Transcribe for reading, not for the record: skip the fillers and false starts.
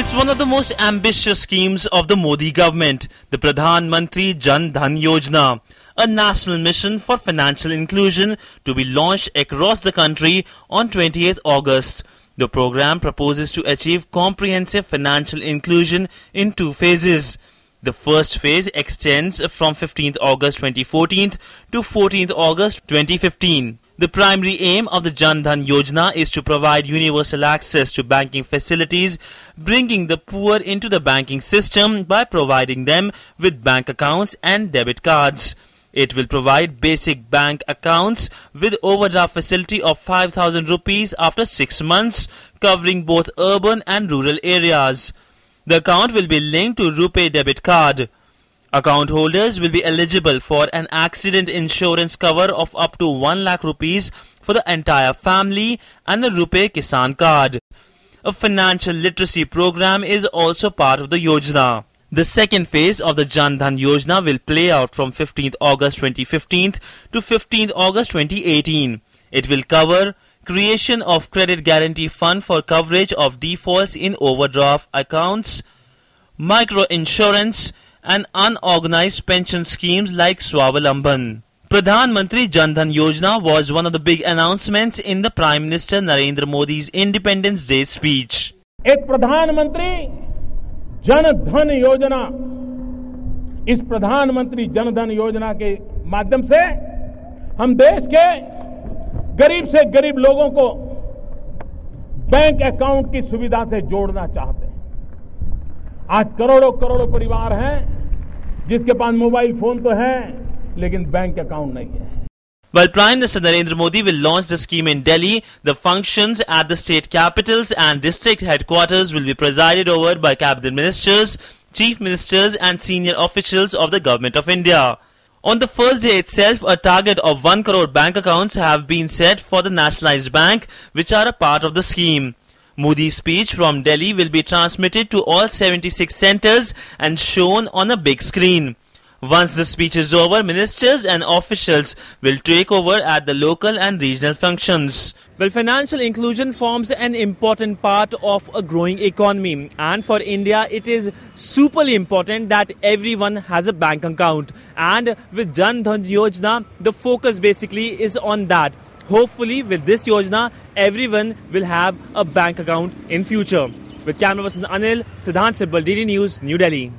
It's one of the most ambitious schemes of the Modi government, the Pradhan Mantri Jan Dhan Yojana, a national mission for financial inclusion to be launched across the country on 28th August. The program proposes to achieve comprehensive financial inclusion in two phases. The first phase extends from 15th August 2014 to 14th August 2015. The primary aim of the Jan Dhan Yojana is to provide universal access to banking facilities, bringing the poor into the banking system by providing them with bank accounts and debit cards. It will provide basic bank accounts with overdraft facility of 5,000 rupees after 6 months, covering both urban and rural areas. The account will be linked to RuPay debit card. Account holders will be eligible for an accident insurance cover of up to 1 lakh rupees for the entire family and the RuPay Kisan card. A financial literacy program is also part of the Yojana. The second phase of the Jan Dhan Yojana will play out from 15th August 2015 to 15th August 2018. It will cover creation of credit guarantee fund for coverage of defaults in overdraft accounts, micro insurance and unorganized pension schemes like Swavalamban. Pradhan Mantri Jan Dhan Yojana was one of the big announcements in the Prime Minister Narendra Modi's Independence Day speech. एक प्रधानमंत्री जन धन योजना, इस प्रधानमंत्री जन धन योजना के माध्यम से हम देश के गरीब से गरीब लोगों को बैंक अकाउंट की सुविधा से जोड़ना चाहते हैं। आज करोड़ों करोड़ों परिवार हैं जिसके पास मोबाइल फोन तो है लेकिन बैंक अकाउंट नहीं है। While Prime Minister Narendra Modi will launch the scheme in Delhi, the functions at the state capitals and district headquarters will be presided over by cabinet ministers, chief ministers and senior officials of the Government of India. On the first day itself, a target of 1 crore bank accounts have been set for the nationalized bank, which are a part of the scheme. Modi's speech from Delhi will be transmitted to all 76 centres and shown on a big screen. Once the speech is over, ministers and officials will take over at the local and regional functions. Well, financial inclusion forms an important part of a growing economy, and for India it is superly important that everyone has a bank account. And with Jan Dhan Yojana, the focus basically is on that. Hopefully with this Yojana, everyone will have a bank account in future. With camera person Anil, Siddhant Sibbal, DD News, New Delhi.